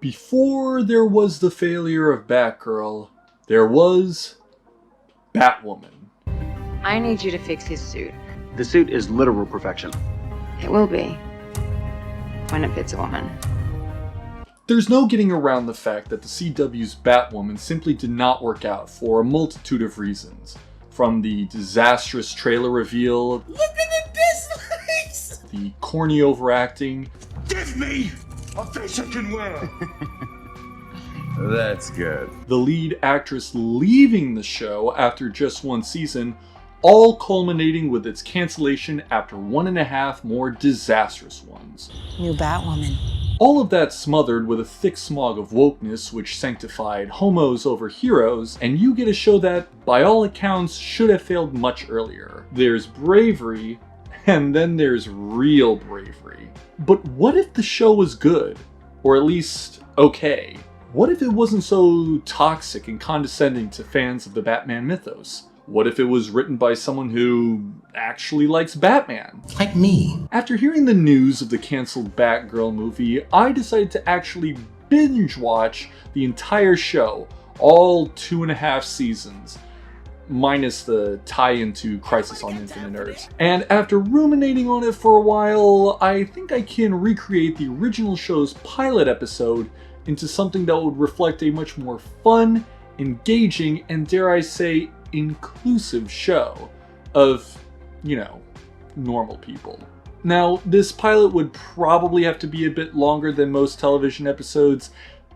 Before there was the failure of Batgirl, there was Batwoman. I need you to fix his suit. The suit is literal perfection. It will be. When it fits a woman. There's no getting around the fact that the CW's Batwoman simply did not work out for a multitude of reasons. From the disastrous trailer reveal, Look at the dislikes! the corny overacting, Give me a face I can wear! That's good. the lead actress leaving the show after just one season, all culminating with its cancellation after 1.5 more disastrous ones. New Batwoman. All of that smothered with a thick smog of wokeness which sanctified homos over heroes, and you get a show that, by all accounts, should have failed much earlier. There's bravery, and then there's real bravery. But what if the show was good? Or at least, okay. What if it wasn't so toxic and condescending to fans of the Batman mythos? What if it was written by someone who actually likes Batman? Like me. After hearing the news of the cancelled Batgirl movie, I decided to actually binge watch the entire show, all 2.5 seasons, minus the tie-in to Crisis on Infinite Earths. And after ruminating on it for a while, I think I can recreate the original show's pilot episode into something that would reflect a much more fun, engaging, and dare I say, inclusive show of, normal people. Now, this pilot would probably have to be a bit longer than most television episodes,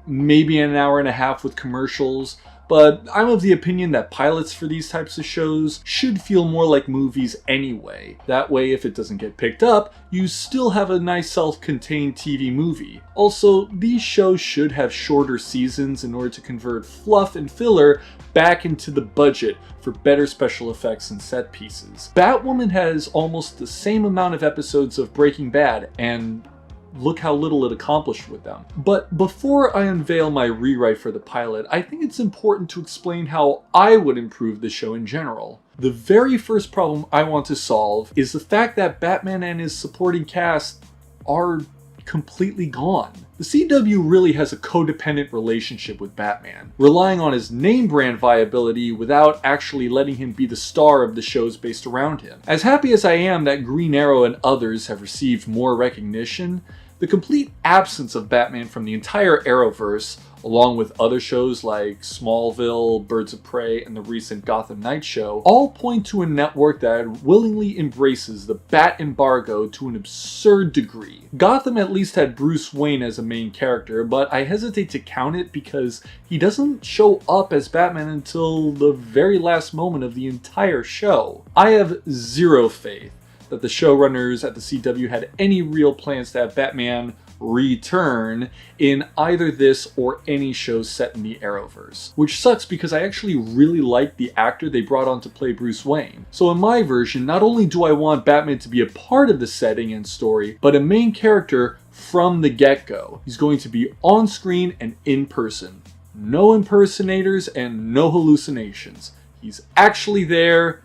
maybe an hour and a half with commercials, but I'm of the opinion that pilots for these types of shows should feel more like movies anyway. That way, if it doesn't get picked up, you still have a nice self-contained TV movie. Also, these shows should have shorter seasons in order to convert fluff and filler back into the budget for better special effects and set pieces. Batwoman has almost the same amount of episodes of Breaking Bad, and look how little it accomplished with them. But before I unveil my rewrite for the pilot, I think it's important to explain how I would improve the show in general. The very first problem I want to solve is the fact that Batman and his supporting cast are completely gone. The CW really has a codependent relationship with Batman, relying on his name brand viability without actually letting him be the star of the shows based around him. As happy as I am that Green Arrow and others have received more recognition, the complete absence of Batman from the entire Arrowverse, along with other shows like Smallville, Birds of Prey, and the recent Gotham Knights show, all point to a network that willingly embraces the Bat embargo to an absurd degree. Gotham at least had Bruce Wayne as a main character, but I hesitate to count it because he doesn't show up as Batman until the very last moment of the entire show. I have zero faith that the showrunners at the CW had any real plans to have Batman return in either this or any show set in the Arrowverse. Which sucks because I actually really like the actor they brought on to play Bruce Wayne. So in my version, not only do I want Batman to be a part of the setting and story, but a main character from the get-go. He's going to be on screen and in person. No impersonators and no hallucinations. He's actually there,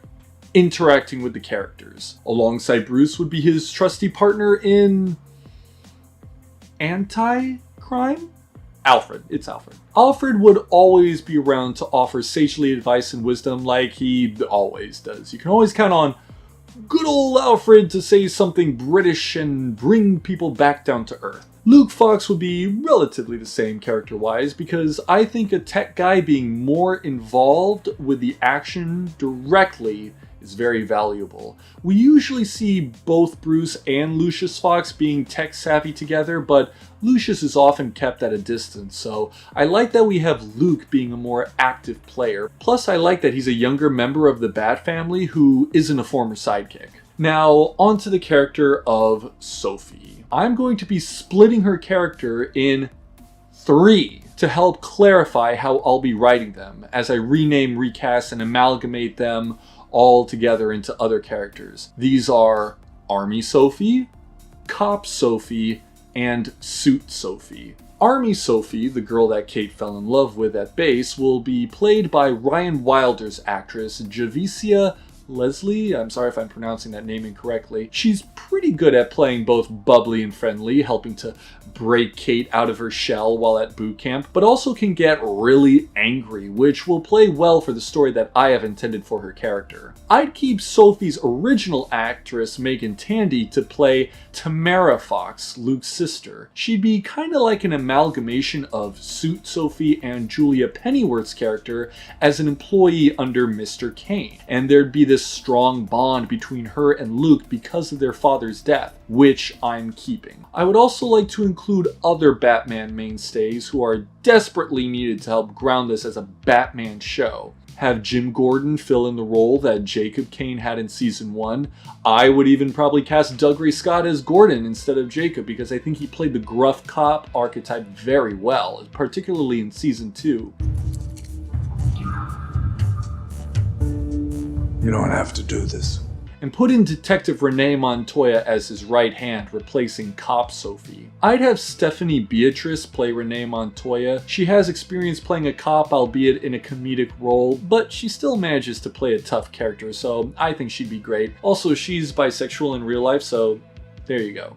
interacting with the characters. Alongside Bruce would be his trusty partner in anti-crime? Alfred. It's Alfred. Alfred would always be around to offer sagely advice and wisdom like he always does. You can always count on good old Alfred to say something British and bring people back down to earth. Luke Fox would be relatively the same character-wise because I think a tech guy being more involved with the action directly is very valuable. We usually see both Bruce and Lucius Fox being tech savvy together, but Lucius is often kept at a distance, so I like that we have Luke being a more active player. Plus I like that he's a younger member of the Bat family who isn't a former sidekick. Now, onto the character of Sophie. I'm going to be splitting her character in 3 to help clarify how I'll be writing them as I rename, recast, and amalgamate them all together into other characters. These are Army Sophie, Cop Sophie, and Suit Sophie. Army Sophie, the girl that Kate fell in love with at base, will be played by Ryan Wilder's actress Javicia Leslie, I'm sorry if I'm pronouncing that name incorrectly. She's pretty good at playing both bubbly and friendly, helping to break Kate out of her shell while at boot camp, but also can get really angry, which will play well for the story that I have intended for her character. I'd keep Sophie's original actress, Megan Tandy, to play Tamara Fox, Luke's sister. She'd be kind of like an amalgamation of Suit Sophie and Julia Pennyworth's character as an employee under Mr. Kane, and there'd be this strong bond between her and Luke because of their father's death, which I'm keeping. I would also like to include other Batman mainstays who are desperately needed to help ground this as a Batman show. Have Jim Gordon fill in the role that Jacob Kane had in season 1. I would even probably cast Dougray Scott as Gordon instead of Jacob because I think he played the gruff cop archetype very well, particularly in season 2. You don't have to do this. And put in Detective Renee Montoya as his right hand, replacing Cop Sophie. I'd have Stephanie Beatrice play Renee Montoya. She has experience playing a cop, albeit in a comedic role, but she still manages to play a tough character, so I think she'd be great. Also, she's bisexual in real life, so there you go.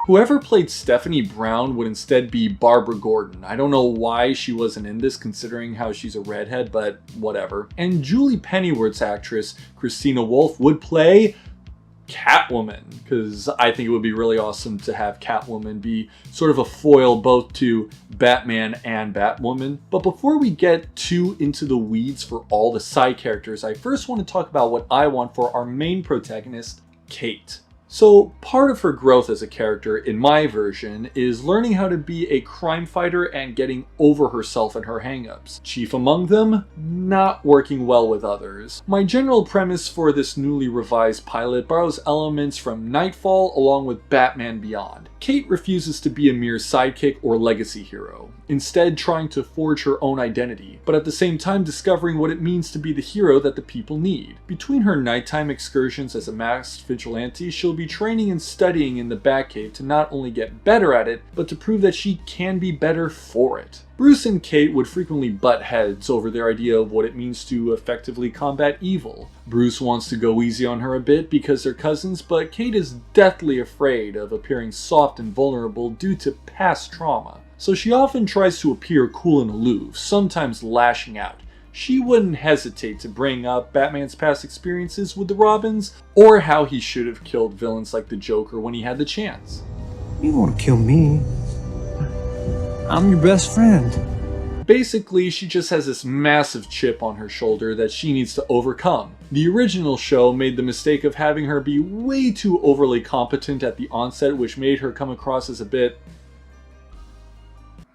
Whoever played Stephanie Brown would instead be Barbara Gordon. I don't know why she wasn't in this considering how she's a redhead, but whatever. And Julie Pennyworth's actress, Christina Wolf, would play Catwoman, because I think it would be really awesome to have Catwoman be sort of a foil both to Batman and Batwoman. But before we get too into the weeds for all the side characters, I first want to talk about what I want for our main protagonist, Kate. So part of her growth as a character in my version is learning how to be a crime fighter and getting over herself and her hang-ups. Chief among them, not working well with others. My general premise for this newly revised pilot borrows elements from Nightfall along with Batman Beyond. Kate refuses to be a mere sidekick or legacy hero, instead trying to forge her own identity, but at the same time discovering what it means to be the hero that the people need. Between her nighttime excursions as a masked vigilante, she'll be training and studying in the Batcave to not only get better at it, but to prove that she can be better for it. Bruce and Kate would frequently butt heads over their idea of what it means to effectively combat evil. Bruce wants to go easy on her a bit because they're cousins, but Kate is deathly afraid of appearing soft and vulnerable due to past trauma. So she often tries to appear cool and aloof, sometimes lashing out. She wouldn't hesitate to bring up Batman's past experiences with the Robins, or how he should have killed villains like the Joker when he had the chance. You want to kill me? I'm your best friend. Basically, she just has this massive chip on her shoulder that she needs to overcome. The original show made the mistake of having her be way too overly competent at the onset, which made her come across as a bit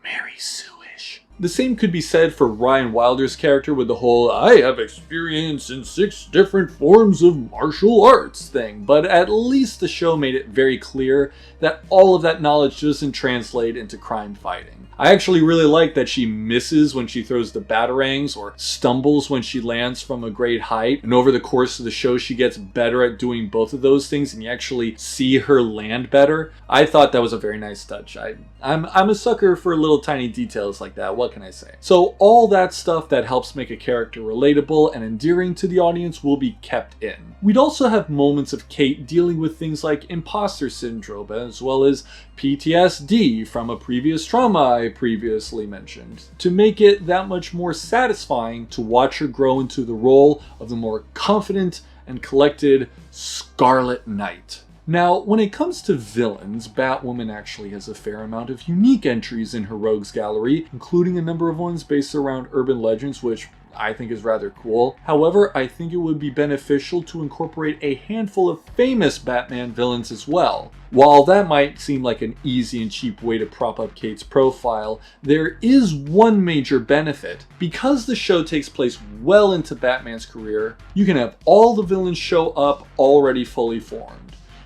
Mary Sue-ish. The same could be said for Ryan Wilder's character with the whole "I have experience in 6 different forms of martial arts" thing, but at least the show made it very clear that all of that knowledge doesn't translate into crime fighting. I actually really like that she misses when she throws the batarangs or stumbles when she lands from a great height, and over the course of the show she gets better at doing both of those things and you actually see her land better. I thought that was a very nice touch. I'm a sucker for little tiny details like that, what can I say? So all that stuff that helps make a character relatable and endearing to the audience will be kept in. We'd also have moments of Kate dealing with things like imposter syndrome as well as PTSD from a previous trauma I previously mentioned, to make it that much more satisfying to watch her grow into the role of the more confident and collected Scarlet Knight. Now, when it comes to villains, Batwoman actually has a fair amount of unique entries in her rogues gallery, including a number of ones based around urban legends, which I think is rather cool. However, I think it would be beneficial to incorporate a handful of famous Batman villains as well. While that might seem like an easy and cheap way to prop up Kate's profile, there is one major benefit. Because the show takes place well into Batman's career, you can have all the villains show up already fully formed.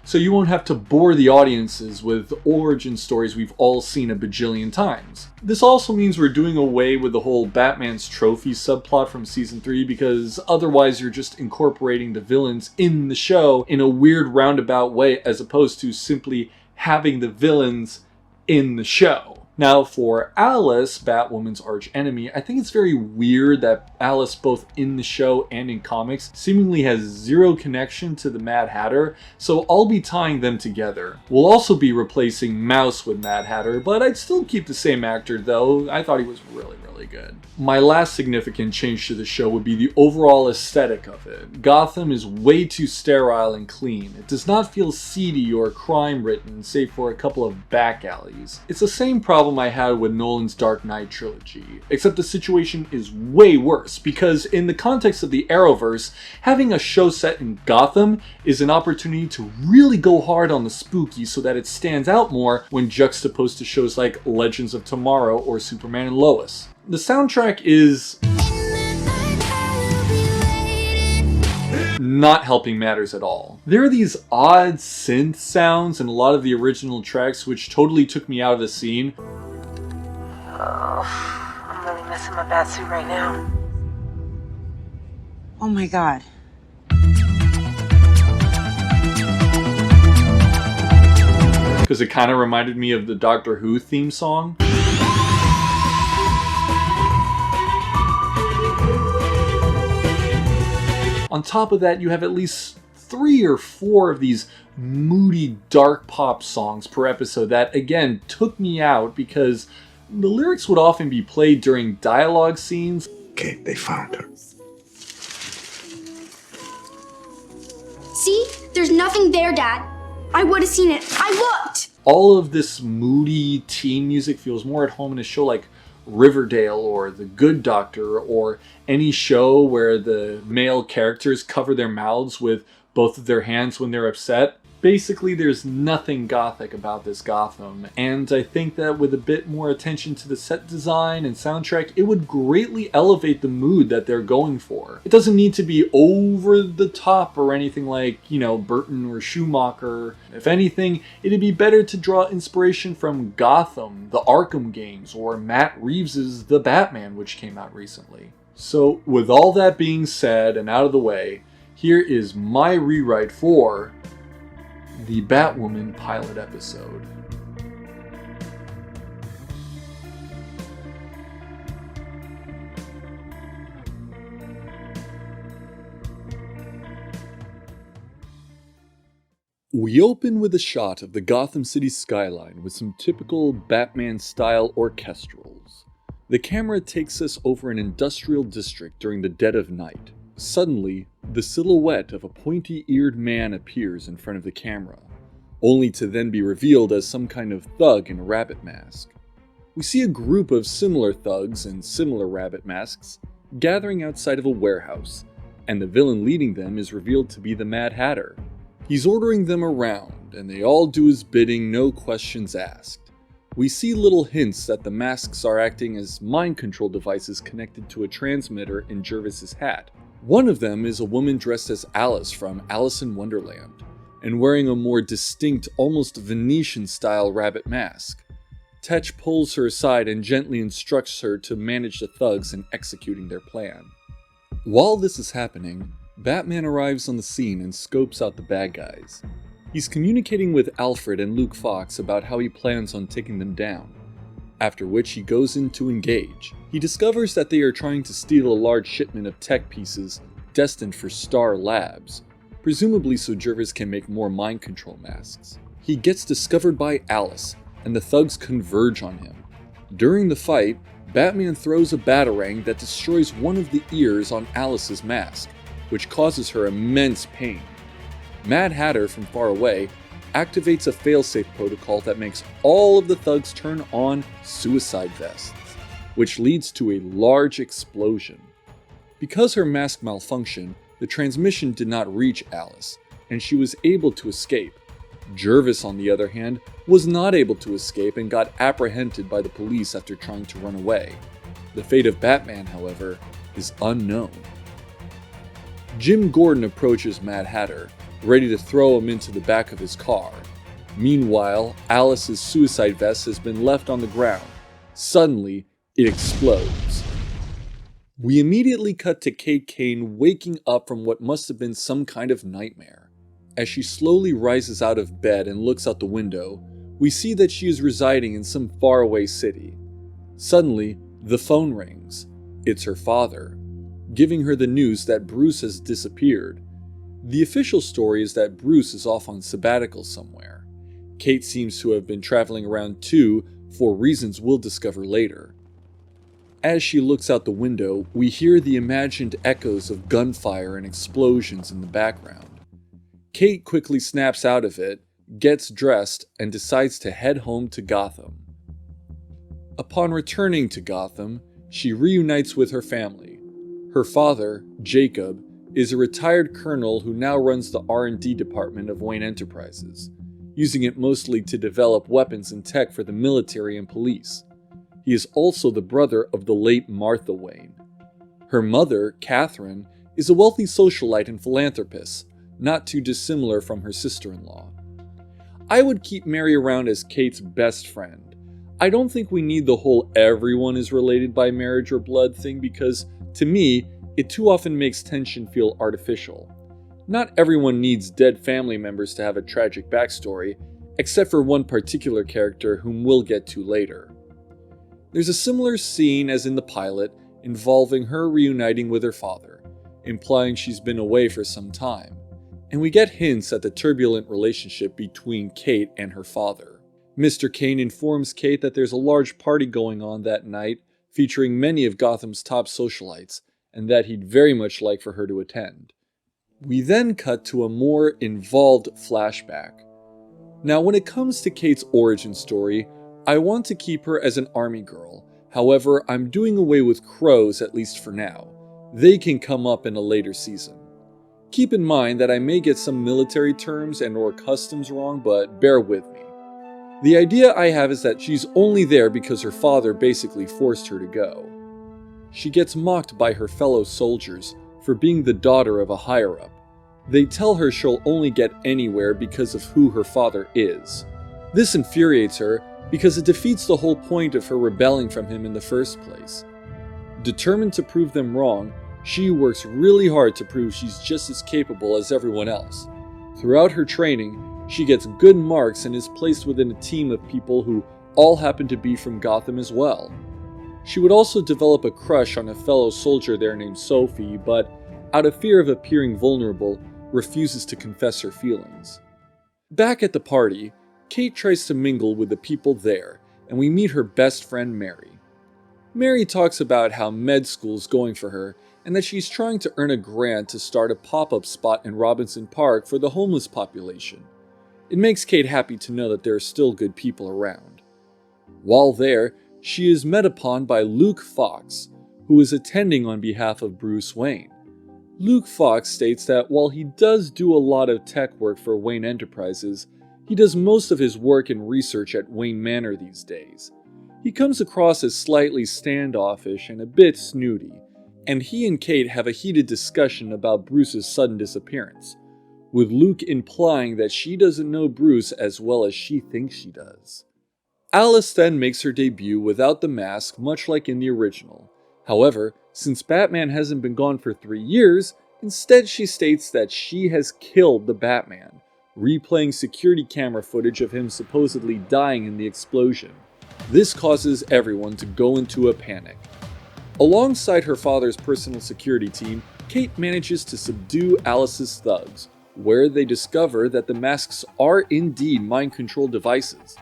So you won't have to bore the audiences with origin stories we've all seen a bajillion times. This also means we're doing away with the whole Batman's trophy subplot from season 3, because otherwise you're just incorporating the villains in the show in a weird roundabout way as opposed to simply having the villains in the show. Now for Alice, Batwoman's archenemy, I think it's very weird that Alice, both in the show and in comics, seemingly has zero connection to the Mad Hatter, so I'll be tying them together. We'll also be replacing Mouse with Mad Hatter, but I'd still keep the same actor though. I thought he was really good. My last significant change to the show would be the overall aesthetic of it. Gotham is way too sterile and clean. It does not feel seedy or crime-ridden, save for a couple of back alleys. It's the same problem I had with Nolan's Dark Knight trilogy, except the situation is way worse, because in the context of the Arrowverse, having a show set in Gotham is an opportunity to really go hard on the spooky so that it stands out more when juxtaposed to shows like Legends of Tomorrow or Superman and Lois. The soundtrack is not helping matters at all. There are these odd synth sounds in a lot of the original tracks which totally took me out of the scene. Oh, I'm really missing my batsuit right now. Oh my god. Because it kind of reminded me of the Doctor Who theme song. On top of that, you have at least 3 or 4 of these moody dark pop songs per episode that, again, took me out because the lyrics would often be played during dialogue scenes. Okay, they found her. See? There's nothing there, Dad. I would have seen it. I looked! All of this moody teen music feels more at home in a show like Riverdale or The Good Doctor or any show where the male characters cover their mouths with both of their hands when they're upset. Basically, there's nothing gothic about this Gotham, and I think that with a bit more attention to the set design and soundtrack, it would greatly elevate the mood that they're going for. It doesn't need to be over the top or anything like, Burton or Schumacher. If anything, it'd be better to draw inspiration from Gotham, the Arkham games, or Matt Reeves' The Batman, which came out recently. So, with all that being said and out of the way, here is my rewrite for the Batwoman pilot episode. We open with a shot of the Gotham City skyline with some typical Batman-style orchestrals. The camera takes us over an industrial district during the dead of night. Suddenly, the silhouette of a pointy-eared man appears in front of the camera, only to then be revealed as some kind of thug in a rabbit mask. We see a group of similar thugs in similar rabbit masks gathering outside of a warehouse, and the villain leading them is revealed to be the Mad Hatter. He's ordering them around, and they all do his bidding, no questions asked. We see little hints that the masks are acting as mind control devices connected to a transmitter in Jervis's hat. One of them is a woman dressed as Alice from Alice in Wonderland, and wearing a more distinct, almost Venetian-style rabbit mask. Tetch pulls her aside and gently instructs her to manage the thugs in executing their plan. While this is happening, Batman arrives on the scene and scopes out the bad guys. He's communicating with Alfred and Luke Fox about how he plans on taking them down, after which he goes in to engage. He discovers that they are trying to steal a large shipment of tech pieces destined for Star Labs, presumably so Jervis can make more mind control masks. He gets discovered by Alice, and the thugs converge on him. During the fight, Batman throws a batarang that destroys one of the ears on Alice's mask, which causes her immense pain. Mad Hatter from far away activates a failsafe protocol that makes all of the thugs turn on suicide vests, which leads to a large explosion. Because her mask malfunctioned, the transmission did not reach Alice, and she was able to escape. Jervis, on the other hand, was not able to escape and got apprehended by the police after trying to run away. The fate of Batman, however, is unknown. Jim Gordon approaches Mad Hatter, ready to throw him into the back of his car. Meanwhile, Alice's suicide vest has been left on the ground. Suddenly, it explodes. We immediately cut to Kate Kane waking up from what must have been some kind of nightmare. As she slowly rises out of bed and looks out the window, we see that she is residing in some faraway city. Suddenly, the phone rings. It's her father, giving her the news that Bruce has disappeared. The official story is that Bruce is off on sabbatical somewhere. Kate seems to have been traveling around too, for reasons we'll discover later. As she looks out the window, we hear the imagined echoes of gunfire and explosions in the background. Kate quickly snaps out of it, gets dressed, and decides to head home to Gotham. Upon returning to Gotham, she reunites with her family. Her father, Jacob, is a retired colonel who now runs the R&D department of Wayne Enterprises, using it mostly to develop weapons and tech for the military and police. He is also the brother of the late Martha Wayne. Her mother, Catherine, is a wealthy socialite and philanthropist, not too dissimilar from her sister-in-law. I would keep Mary around as Kate's best friend. I don't think we need the whole everyone is related by marriage or blood thing because, to me, it too often makes tension feel artificial. Not everyone needs dead family members to have a tragic backstory, except for one particular character whom we'll get to later. There's a similar scene as in the pilot involving her reuniting with her father, implying she's been away for some time, and we get hints at the turbulent relationship between Kate and her father. Mr. Kane informs Kate that there's a large party going on that night featuring many of Gotham's top socialites, and that he'd very much like for her to attend. We then cut to a more involved flashback. Now, when it comes to Kate's origin story, I want to keep her as an army girl. However, I'm doing away with crows at least for now. They can come up in a later season. Keep in mind that I may get some military terms and/or customs wrong, but bear with me. The idea I have is that she's only there because her father basically forced her to go. She gets mocked by her fellow soldiers for being the daughter of a higher-up. They tell her she'll only get anywhere because of who her father is. This infuriates her because it defeats the whole point of her rebelling from him in the first place. Determined to prove them wrong, she works really hard to prove she's just as capable as everyone else. Throughout her training, she gets good marks and is placed within a team of people who all happen to be from Gotham as well. She would also develop a crush on a fellow soldier there named Sophie, but out of fear of appearing vulnerable, refuses to confess her feelings. Back at the party, Kate tries to mingle with the people there, and we meet her best friend Mary. Mary talks about how med school's going for her, and that she's trying to earn a grant to start a pop-up spot in Robinson Park for the homeless population. It makes Kate happy to know that there are still good people around. While there, she is met upon by Luke Fox, who is attending on behalf of Bruce Wayne. Luke Fox states that while he does do a lot of tech work for Wayne Enterprises, he does most of his work and research at Wayne Manor these days. He comes across as slightly standoffish and a bit snooty, and he and Kate have a heated discussion about Bruce's sudden disappearance, with Luke implying that she doesn't know Bruce as well as she thinks she does. Alice then makes her debut without the mask, much like in the original. However, since Batman hasn't been gone for 3 years, instead she states that she has killed the Batman, replaying security camera footage of him supposedly dying in the explosion. This causes everyone to go into a panic. Alongside her father's personal security team, Kate manages to subdue Alice's thugs, where they discover that the masks are indeed mind control devices.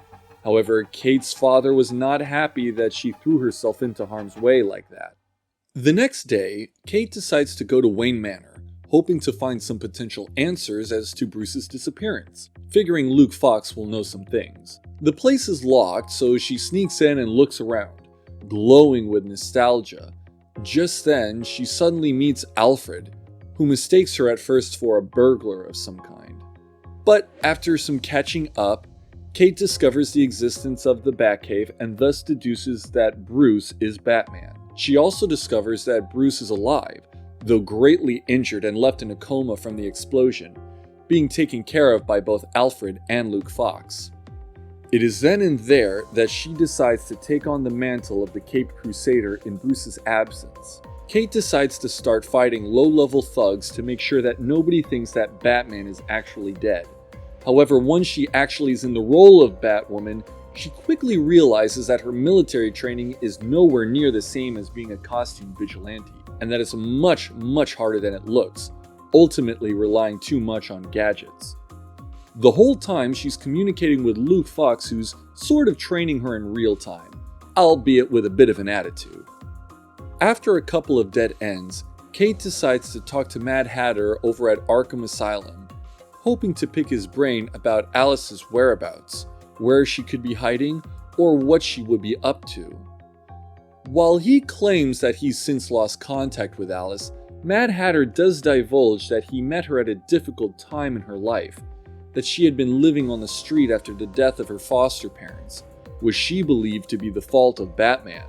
However, Kate's father was not happy that she threw herself into harm's way like that. The next day, Kate decides to go to Wayne Manor, hoping to find some potential answers as to Bruce's disappearance, figuring Luke Fox will know some things. The place is locked, so she sneaks in and looks around, glowing with nostalgia. Just then, she suddenly meets Alfred, who mistakes her at first for a burglar of some kind. But after some catching up, Kate discovers the existence of the Batcave and thus deduces that Bruce is Batman. She also discovers that Bruce is alive, though greatly injured and left in a coma from the explosion, being taken care of by both Alfred and Luke Fox. It is then and there that she decides to take on the mantle of the Caped Crusader in Bruce's absence. Kate decides to start fighting low-level thugs to make sure that nobody thinks that Batman is actually dead. However, once she actually is in the role of Batwoman, she quickly realizes that her military training is nowhere near the same as being a costume vigilante, and that it's much, much harder than it looks, ultimately relying too much on gadgets. The whole time she's communicating with Lucius Fox, who's sort of training her in real time, albeit with a bit of an attitude. After a couple of dead ends, Kate decides to talk to Mad Hatter over at Arkham Asylum, hoping to pick his brain about Alice's whereabouts, where she could be hiding, or what she would be up to. While he claims that he's since lost contact with Alice, Mad Hatter does divulge that he met her at a difficult time in her life, that she had been living on the street after the death of her foster parents, which she believed to be the fault of Batman.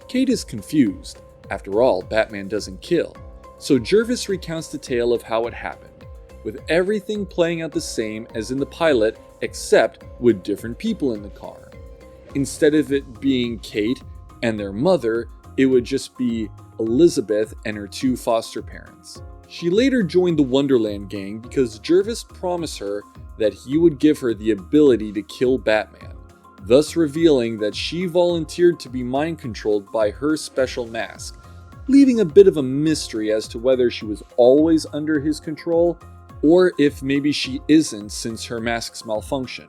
Kate is confused. After all, Batman doesn't kill. So Jervis recounts the tale of how it happened, with everything playing out the same as in the pilot, except with different people in the car. Instead of it being Kate and their mother, it would just be Elizabeth and her two foster parents. She later joined the Wonderland gang because Jervis promised her that he would give her the ability to kill Batman, thus revealing that she volunteered to be mind-controlled by her special mask, leaving a bit of a mystery as to whether she was always under his control, or if maybe she isn't since her mask's malfunction.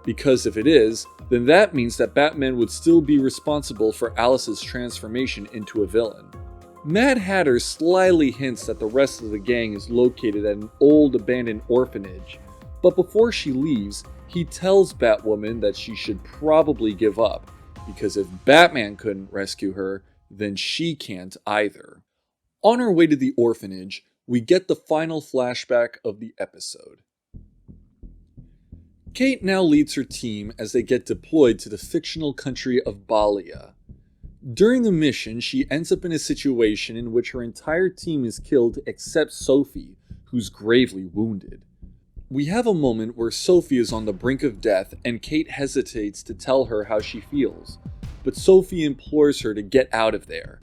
Because if it is, then that means that Batman would still be responsible for Alice's transformation into a villain. Mad Hatter slyly hints that the rest of the gang is located at an old abandoned orphanage, but before she leaves, he tells Batwoman that she should probably give up, because if Batman couldn't rescue her, then she can't either. On our way to the orphanage, we get the final flashback of the episode. Kate now leads her team as they get deployed to the fictional country of Balia. During the mission, she ends up in a situation in which her entire team is killed except Sophie, who's gravely wounded. We have a moment where Sophie is on the brink of death and Kate hesitates to tell her how she feels, but Sophie implores her to get out of there.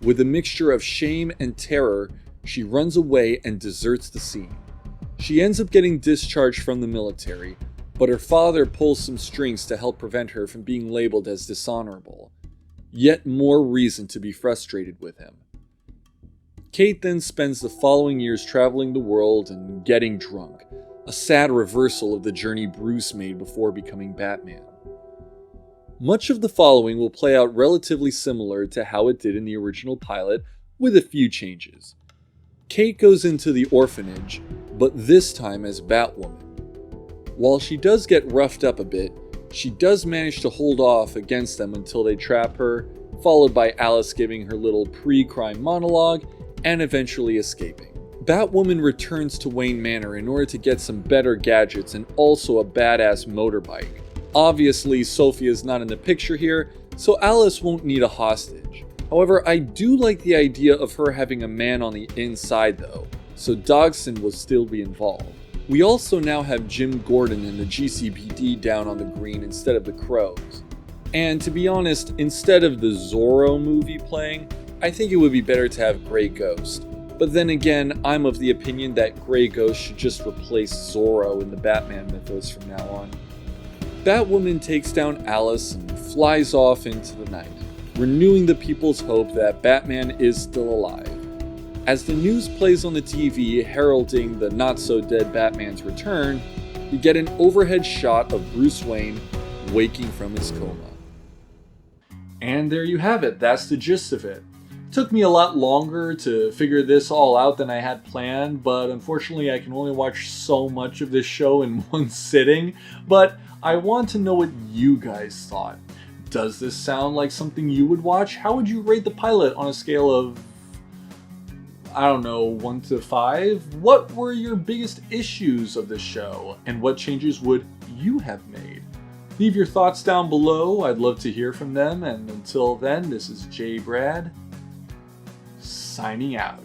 With a mixture of shame and terror, she runs away and deserts the scene. She ends up getting discharged from the military, but her father pulls some strings to help prevent her from being labeled as dishonorable. Yet more reason to be frustrated with him. Kate then spends the following years traveling the world and getting drunk, a sad reversal of the journey Bruce made before becoming Batman. Much of the following will play out relatively similar to how it did in the original pilot, with a few changes. Kate goes into the orphanage, but this time as Batwoman. While she does get roughed up a bit, she does manage to hold off against them until they trap her, followed by Alice giving her little pre-crime monologue, and eventually escaping. Batwoman returns to Wayne Manor in order to get some better gadgets and also a badass motorbike. Obviously, Sophie is not in the picture here, so Alice won't need a hostage. However, I do like the idea of her having a man on the inside though, so Dodgson will still be involved. We also now have Jim Gordon and the GCPD down on the green instead of the Crows. And to be honest, instead of the Zorro movie playing, I think it would be better to have Grey Ghost. But then again, I'm of the opinion that Grey Ghost should just replace Zorro in the Batman mythos from now on. Batwoman takes down Alice and flies off into the night, renewing the people's hope that Batman is still alive. As the news plays on the TV heralding the not-so-dead Batman's return, we get an overhead shot of Bruce Wayne waking from his coma. And there you have it, that's the gist of it. It took me a lot longer to figure this all out than I had planned, but unfortunately I can only watch so much of this show in one sitting, but I want to know what you guys thought. Does this sound like something you would watch? How would you rate the pilot on a scale of, 1 to 5? What were your biggest issues of the show, and what changes would you have made? Leave your thoughts down below, I'd love to hear from them, and until then, this is J. Brad, signing out.